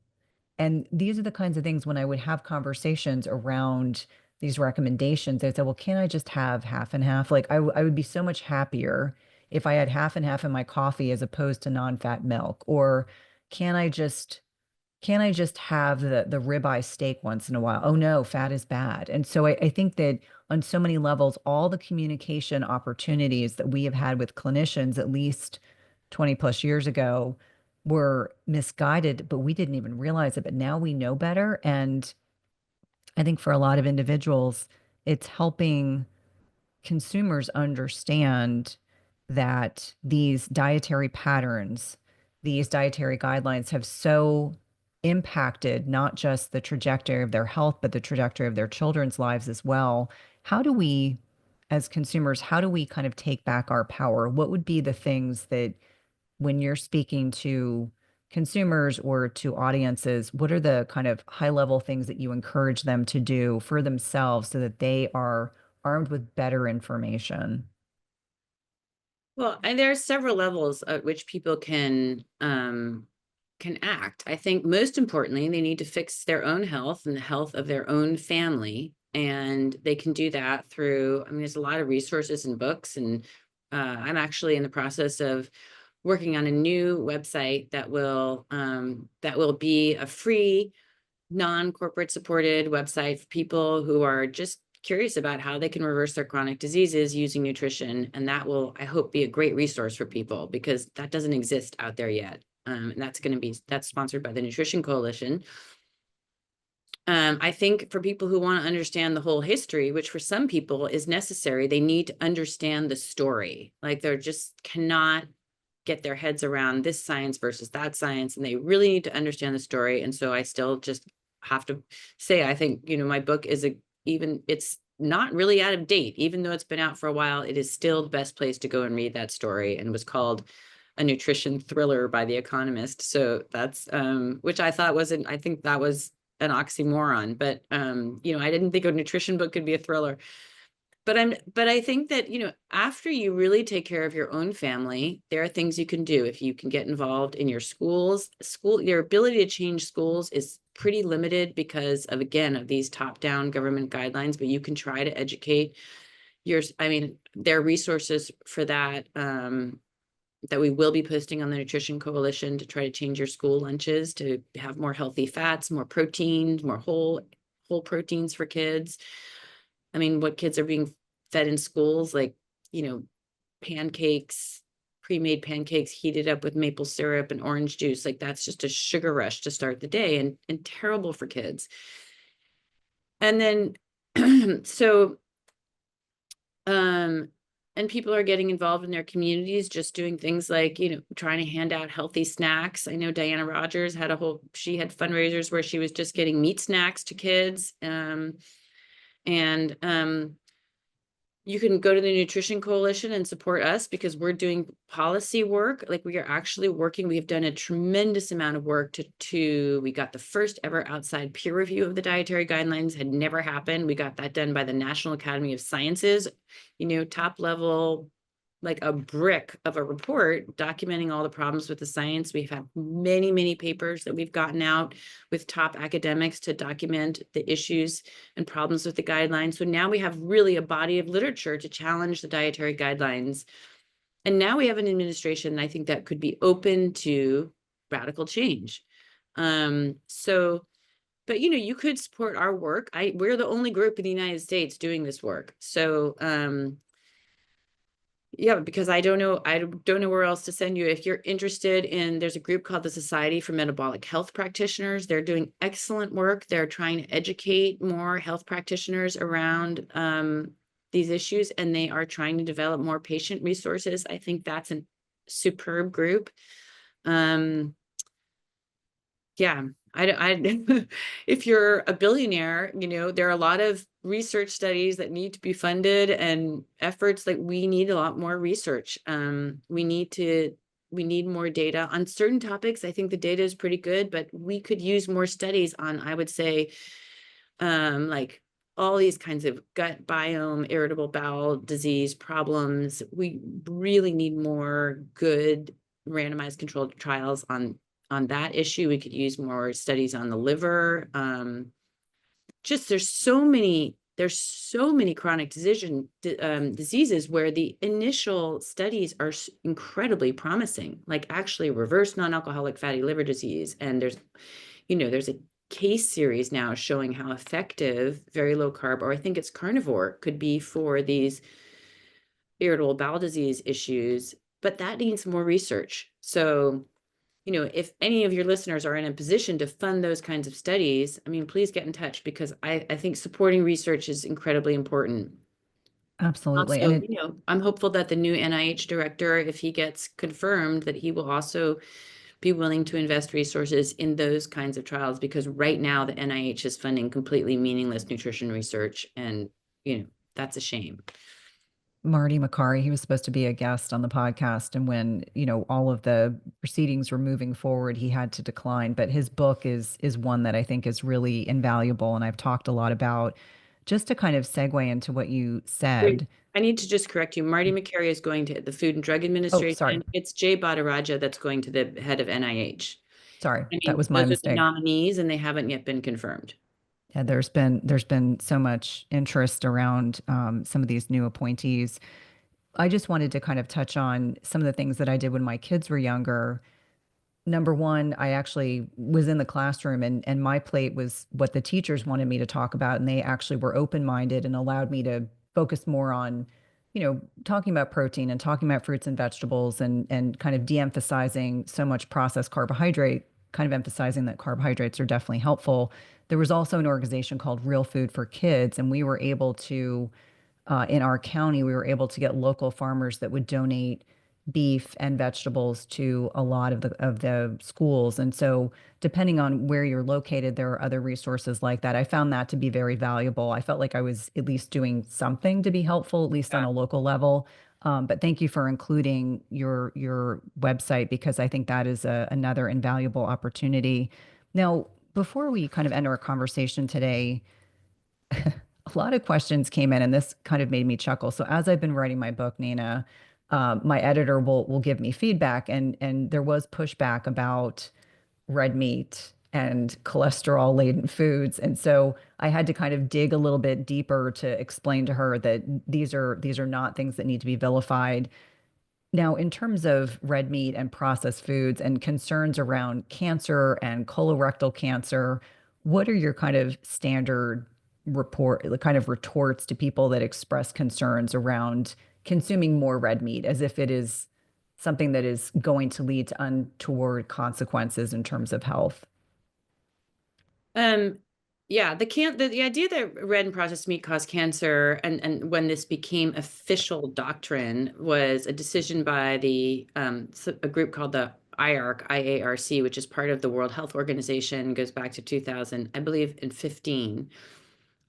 B: And these are the kinds of things when I would have conversations around these recommendations, they'd say, well, can't I just have half and half? Like I would be so much happier if I had half and half in my coffee as opposed to non-fat milk. Or can I just can I just have the ribeye steak once in a while? Oh no, fat is bad. And so I think that on so many levels, all the communication opportunities that we have had with clinicians, at least 20 plus years ago, were misguided, but we didn't even realize it. But now we know better. And I think for a lot of individuals, it's helping consumers understand that these dietary patterns, these dietary guidelines have so impacted not just the trajectory of their health, but the trajectory of their children's lives as well. How do we, as consumers, how do we kind of take back our power? What would be the things that when you're speaking to consumers or to audiences, what are the kind of high level things that you encourage them to do for themselves so that they are armed with better information?
A: Well, and there are several levels at which people can act. I think most importantly, they need to fix their own health and the health of their own family. And they can do that through, I mean, there's a lot of resources and books. And I'm actually in the process of working on a new website that will be a free, non-corporate supported website for people who are just curious about how they can reverse their chronic diseases using nutrition. And that will, I hope, be a great resource for people because that doesn't exist out there yet. And that's sponsored by the Nutrition Coalition. I think for people who want to understand the whole history, which for some people is necessary, they need to understand the story. Like they're just cannot get their heads around this science versus that science, and they really need to understand the story. And so I still just have to say, I think, my book is it's not really out of date, even though it's been out for a while, it is still the best place to go and read that story, and was called a nutrition thriller by The Economist. So that's, which I thought I think that was an oxymoron, but, I didn't think a nutrition book could be a thriller. But I think that, after you really take care of your own family, there are things you can do. If you can get involved in your your ability to change schools is pretty limited because of, again, of these top-down government guidelines, but you can try to educate there are resources for that. that we will be posting on the Nutrition Coalition to try to change your school lunches to have more healthy fats, more proteins, more whole proteins for kids. I mean, what kids are being fed in schools, like, you know, pancakes, pre-made pancakes heated up with maple syrup and orange juice. Like that's just a sugar rush to start the day and terrible for kids. And then so um and people are getting involved in their communities, just doing things like, you know, trying to hand out healthy snacks. I know Diana Rogers she had fundraisers where she was just getting meat snacks to kids. And you can go to the Nutrition Coalition and support us because we're doing policy work. Like we are actually working. We've done a tremendous amount of work we got the first ever outside peer review of the dietary guidelines, had never happened. We got that done by the National Academy of Sciences, you know, top level, like a brick of a report documenting all the problems with the science. We've had many, many papers that we've gotten out with top academics to document the issues and problems with the guidelines. So now we have really a body of literature to challenge the dietary guidelines. And now we have an administration, I think, that could be open to radical change. But you know, you could support our work. We're the only group in the United States doing this work. So yeah, because I don't know where else to send you. If you're interested there's a group called the Society for Metabolic Health Practitioners. They're doing excellent work. They're trying to educate more health practitioners around these issues, and they are trying to develop more patient resources. I think that's a superb group. Yeah, if you're a billionaire, you know, there are a lot of research studies that need to be funded and efforts. Like we need a lot more research. We need more data on certain topics. I think the data is pretty good, but we could use more studies on, I would say, like all these kinds of gut biome, irritable bowel disease problems. We really need more good randomized controlled trials on that issue. We could use more studies on the liver. Just there's so many chronic diseases where the initial studies are incredibly promising, like actually reverse non-alcoholic fatty liver disease. And there's a case series now showing how effective very low carb, or I think it's carnivore, could be for these irritable bowel disease issues, but that needs more research. So, you know, if any of your listeners are in a position to fund those kinds of studies, I mean, please get in touch because I think supporting research is incredibly important.
B: Absolutely. And
A: Also, you know, I'm hopeful that the new NIH director, if he gets confirmed, that he will also be willing to invest resources in those kinds of trials, because right now the NIH is funding completely meaningless nutrition research, and you know, that's a shame.
B: Marty Makari, he was supposed to be a guest on the podcast. And when, you know, all of the proceedings were moving forward, he had to decline. But his book is one that I think is really invaluable. And I've talked a lot about, just to kind of segue into what you
A: Wait,
B: said.
A: I need to just correct you. Marty Makary is going to the Food and Drug
B: Oh, sorry.
A: Administration. It's Jay Bhattacharya that's going to the head of NIH.
B: Sorry.
A: I
B: That
A: mean,
B: was my
A: those are the
B: mistake.
A: nominees, and they haven't yet been confirmed.
B: Yeah, there's been so much interest around some of these new appointees. I just wanted to kind of touch on some of the things that I did when my kids were younger. Number one, I actually was in the classroom, and my plate was what the teachers wanted me to talk about. And they actually were open-minded and allowed me to focus more on, you know, talking about protein and talking about fruits and vegetables, and kind of de-emphasizing so much processed carbohydrate, kind of emphasizing that carbohydrates are definitely helpful. There was also an organization called Real Food for Kids, and we were able to in our county, we were able to get local farmers that would donate beef and vegetables to a lot of the schools. And so, depending on where you're located, there are other resources like that. I found that to be very valuable. I felt like I was at least doing something to be helpful, at least on
A: Yeah.
B: a local level. But thank you for including your website, because I think that is another invaluable opportunity. Now, before we kind of end our conversation today, a lot of questions came in, and this kind of made me chuckle. So as I've been writing my book, Nina, my editor will give me feedback, and there was pushback about red meat and cholesterol laden foods. And so I had to kind of dig a little bit deeper to explain to her that these are not things that need to be vilified. Now, in terms of red meat and processed foods and concerns around cancer and colorectal cancer, what are your kind of standard the kind of retorts to people that express concerns around consuming more red meat as if it is something that is going to lead to untoward consequences in terms of health?
A: Um, yeah, the idea that red and processed meat cause cancer, and when this became official doctrine, was a decision by a group called the IARC, which is part of the World Health Organization, goes back to 2000, I believe, in 15.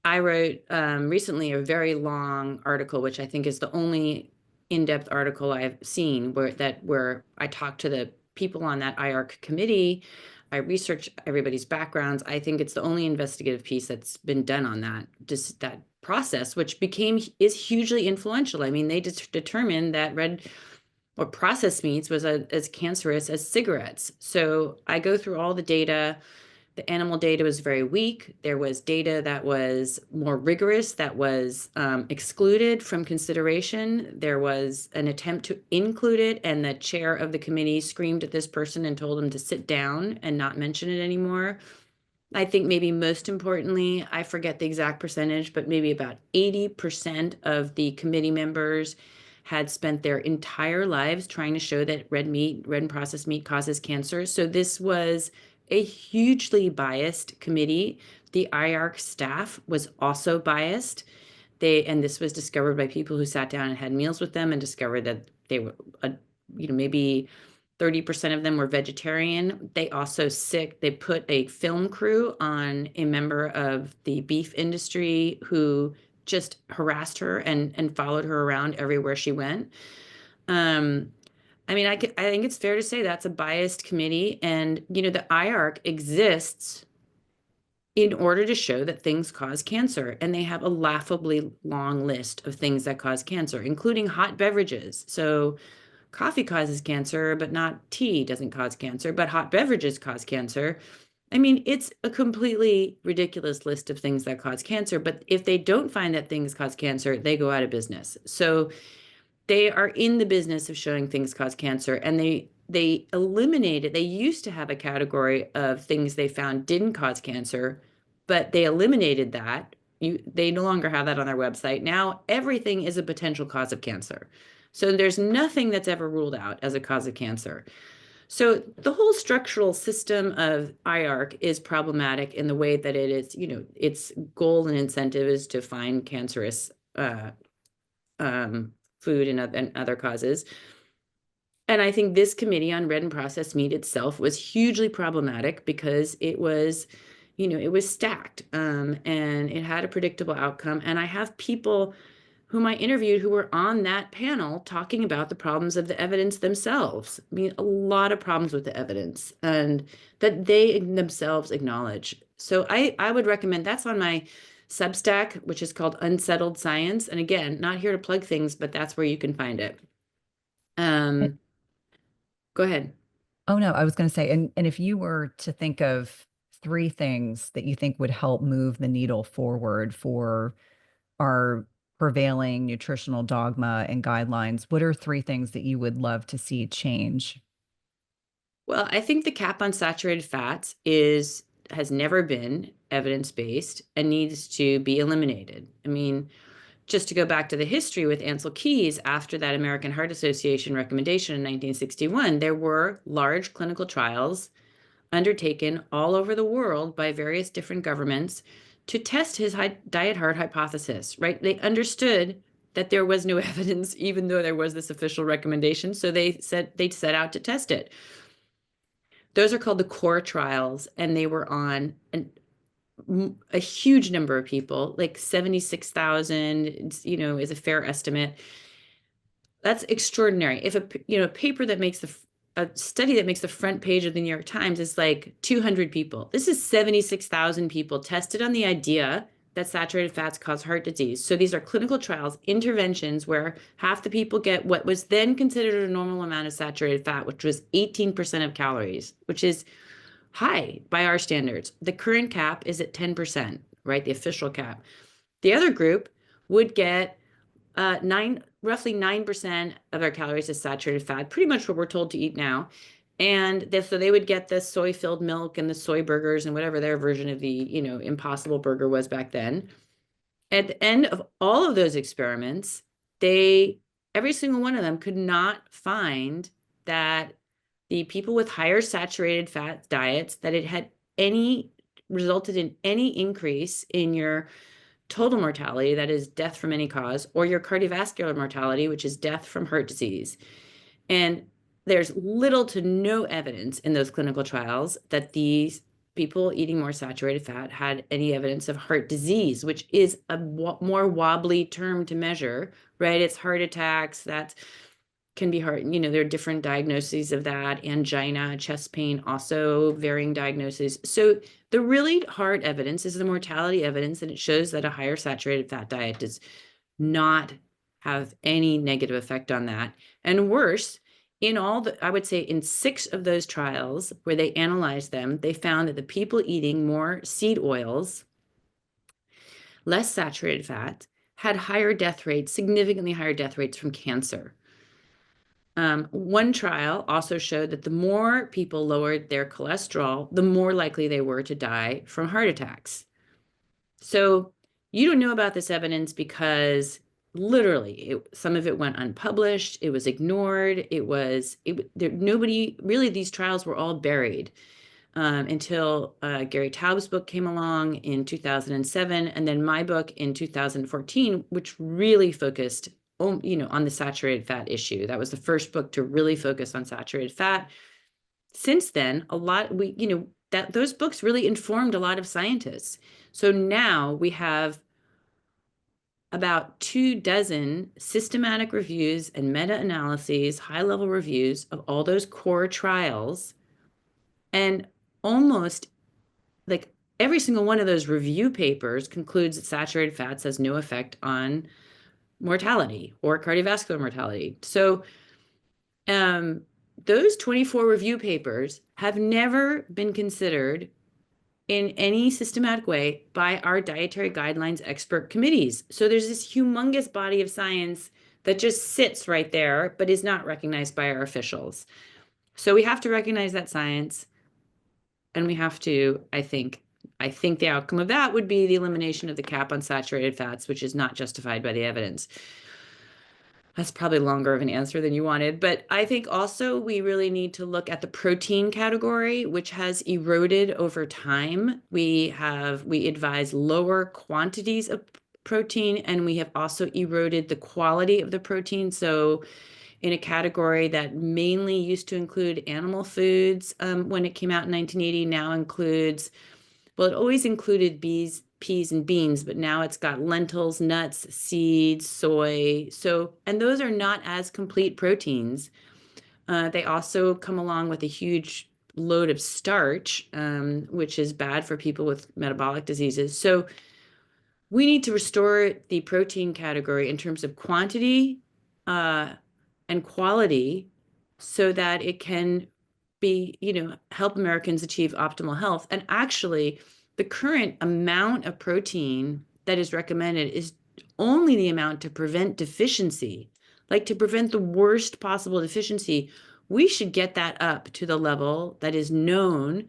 A: I wrote recently a very long article, which I think is the only in-depth article I've seen where I talked to the people on that IARC committee. I research everybody's backgrounds. I think it's the only investigative piece that's been done on that process, which is hugely influential. I mean, they just determined that red or processed meats was as cancerous as cigarettes. So I go through all the data. The animal data was very weak. There was data that was more rigorous, that was excluded from consideration. There was an attempt to include it, and the chair of the committee screamed at this person and told him to sit down and not mention it anymore. I think maybe most importantly, I forget the exact percentage, but maybe about 80% of the committee members had spent their entire lives trying to show that red and processed meat causes cancer. So this was a hugely biased committee. The IARC staff was also biased. And this was discovered by people who sat down and had meals with them and discovered that they were, maybe 30% of them were vegetarian. They put a film crew on a member of the beef industry who just harassed her and followed her around everywhere she went. Um, I think it's fair to say that's a biased committee. And, the IARC exists in order to show that things cause cancer. And they have a laughably long list of things that cause cancer, including hot beverages. So coffee causes cancer, but not tea doesn't cause cancer, but hot beverages cause cancer. I mean, it's a completely ridiculous list of things that cause cancer, but if they don't find that things cause cancer, they go out of business. So they are in the business of showing things cause cancer, and they eliminated, they used to have a category of things they found didn't cause cancer, but they eliminated that. They no longer have that on their website. Now everything is a potential cause of cancer. So there's nothing that's ever ruled out as a cause of cancer. So the whole structural system of IARC is problematic in the way that it is, its goal and incentive is to find cancerous um, food and other causes. And I think this committee on red and processed meat itself was hugely problematic because it was stacked, and it had a predictable outcome. And I have people whom I interviewed who were on that panel talking about the problems of the evidence themselves. I mean, a lot of problems with the evidence, and that they themselves acknowledge. So I would recommend, that's on my Substack, which is called Unsettled Science. And again, not here to plug things, but that's where you can find it.
B: Eh,
A: Um, Go ahead.
B: Oh no, I was going to say, and if you were to think of three things that you think would help move the needle forward for our prevailing nutritional dogma and guidelines, what are three things that you would love to see change?
A: Well, I think the cap on saturated fats has never been evidence-based and needs to be eliminated. I mean, just to go back to the history with Ancel Keys, after that American Heart Association recommendation in 1961, there were large clinical trials undertaken all over the world by various different governments to test his diet heart hypothesis, right? They understood that there was no evidence, even though there was this official recommendation. So they set out to test it. Those are called the core trials, and they were on a huge number of people, like 76,000, is a fair estimate. That's extraordinary. If a paper that makes a study that makes the front page of the New York Times is like 200 people. This is 76,000 people tested on the idea that saturated fats cause heart disease. So these are clinical trials, interventions where half the people get what was then considered a normal amount of saturated fat, which was 18% of calories, which is high by our standards. The current cap is at 10%, right? The official cap. The other group would get roughly 9% of our calories is saturated fat, pretty much what we're told to eat now. And so they would get the soy-filled milk and the soy burgers and whatever their version of the, Impossible Burger was back then. At the end of all of those experiments, every single one of them could not find that the people with higher saturated fat diets, that it had any resulted in any increase in your total mortality, that is death from any cause, or your cardiovascular mortality, which is death from heart disease. And there's little to no evidence in those clinical trials that these people eating more saturated fat had any evidence of heart disease, which is a more wobbly term to measure, right? It's heart attacks, that can be hard. There are different diagnoses of that. Angina, chest pain, also varying diagnoses. So the really hard evidence is the mortality evidence, and it shows that a higher saturated fat diet does not have any negative effect on that. And worse, I would say in 6 of those trials where they analyzed them, they found that the people eating more seed oils, less saturated fat, had higher death rates, significantly higher death rates from cancer. One trial also showed that the more people lowered their cholesterol, the more likely they were to die from heart attacks. So you don't know about this evidence because literally some of it went unpublished. It was ignored. Nobody really, these trials were all buried until Gary Taub's book came along in 2007, and then my book in 2014, which really focused on the saturated fat issue. That was the first book to really focus on saturated fat. Since then, those books really informed a lot of scientists. So now we have about 24 systematic reviews and meta-analyses, high-level reviews of all those core trials. And almost like every single one of those review papers concludes that saturated fats has no effect on mortality or cardiovascular mortality. So those 24 review papers have never been considered in any systematic way by our dietary guidelines expert committees. So there's this humongous body of science that just sits right there, but is not recognized by our officials. So we have to recognize that science, and we have to, I think the outcome of that would be the elimination of the cap on saturated fats, which is not justified by the evidence. That's probably longer of an answer than you wanted, but I think also we really need to look at the protein category, which has eroded over time. We advise lower quantities of protein, and we have also eroded the quality of the protein. So in a category that mainly used to include animal foods when it came out in 1980, now includes, well, it always included peas and beans, but now it's got lentils, nuts, seeds, soy. And those are not as complete proteins. They also come along with a huge load of starch, which is bad for people with metabolic diseases. So we need to restore the protein category in terms of quantity and quality so that it can help Americans achieve optimal health. And actually, the current amount of protein that is recommended is only the amount to prevent deficiency, like to prevent the worst possible deficiency. We should get that up to the level that is known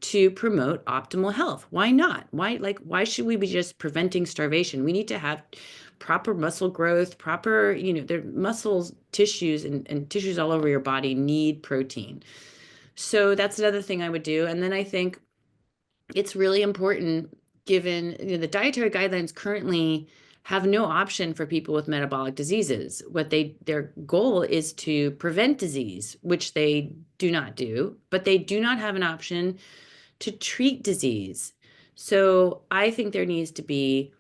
A: to promote optimal health. Why not? Why should we be just preventing starvation? We need to have proper muscle growth, their muscles, tissues, and tissues all over your body need protein. So that's another thing I would do. And then I think it's really important, given the dietary guidelines currently have no option for people with metabolic diseases. Their goal is to prevent disease, which they do not do, but they do not have an option to treat disease. So I think there needs to be,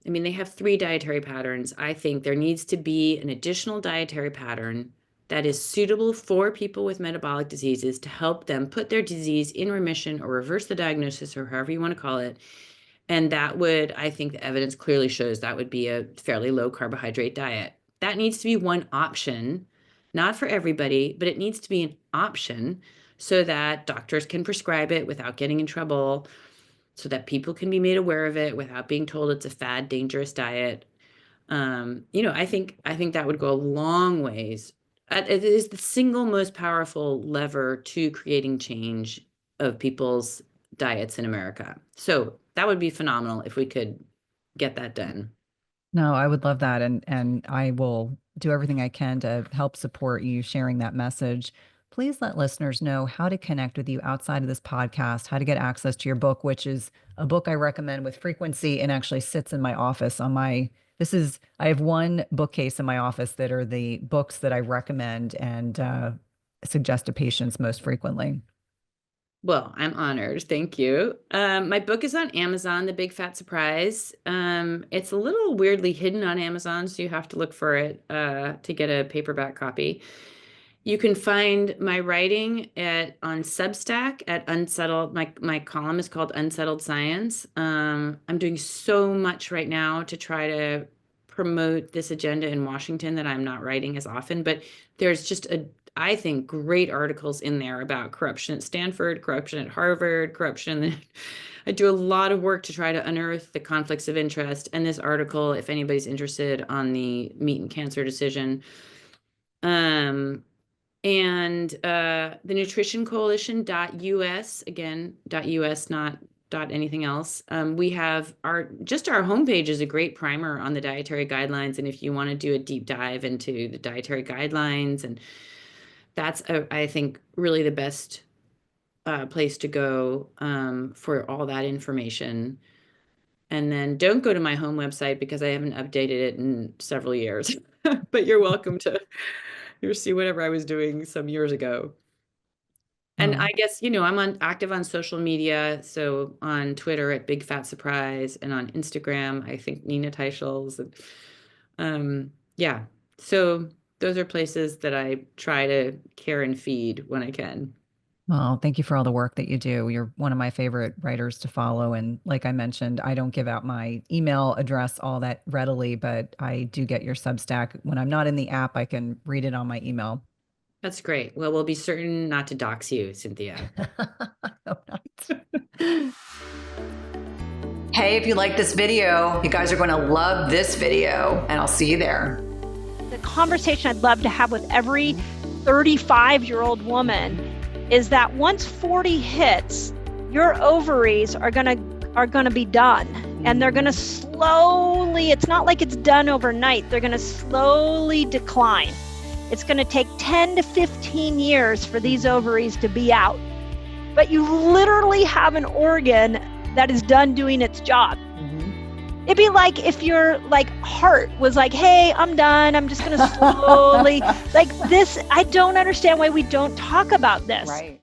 A: they have 3 dietary patterns. I think there needs to be an additional dietary pattern that is suitable for people with metabolic diseases to help them put their disease in remission or reverse the diagnosis, or however you want to call it. And I think the evidence clearly shows that would be a fairly low carbohydrate diet. That needs to be one option, not for everybody, but it needs to be an option so that doctors can prescribe it without getting in trouble, so that people can be made aware of it without being told it's a fad, dangerous diet. I think that would go a long ways. It is the single most powerful lever to creating change of people's diets in America. So that would be phenomenal if we could get that done.
B: No, I would love that. And I will do everything I can to help support you sharing that message. Please let listeners know how to connect with you outside of this podcast, how to get access to your book, which is a book I recommend with frequency and actually sits in my office on my I have one bookcase in my office that are the books that I recommend and suggest to patients most frequently.
A: Well, I'm honored. Thank you. My book is on Amazon, The Big Fat Surprise. It's a little weirdly hidden on Amazon, so you have to look for it to get a paperback copy. You can find my writing on Substack at Unsettled. My column is called Unsettled Science. I'm doing so much right now to try to promote this agenda in Washington that I'm not writing as often, but there's just I think, great articles in there about corruption at Stanford, corruption at Harvard, corruption. I do a lot of work to try to unearth the conflicts of interest. And this article, if anybody's interested, on the meat and cancer decision. And the Nutrition Coalition.us, again, .us, not anything else. We have our homepage is a great primer on the dietary guidelines. And if you want to do a deep dive into the dietary guidelines, and that's, I think, really the best place to go for all that information. And then don't go to my home website because I haven't updated it in several years. But you're welcome to see whatever I was doing some years ago. And I guess, I'm active on social media. So on Twitter at Big Fat Surprise, and on Instagram, I think Nina Teicholz. Yeah. So those are places that I try to care and feed when I can.
B: Well, thank you for all the work that you do. You're one of my favorite writers to follow. And like I mentioned, I don't give out my email address all that readily, but I do get your Substack. When I'm not in the app, I can read it on my email.
A: That's great. Well, we'll be certain not to dox you, Cynthia.
B: I hope not. Hey, if you like this video, you guys are going to love this video, and I'll see you there.
C: The conversation I'd love to have with every 35-year-old woman is that once 40 hits, your ovaries are gonna be done, and they're gonna slowly, it's not like it's done overnight, they're gonna slowly decline. It's gonna take 10 to 15 years for these ovaries to be out. But you literally have an organ that is done doing its job. It'd be like if your heart was like, hey, I'm done. I'm just going to slowly like this. I don't understand why we don't talk about this.
B: Right.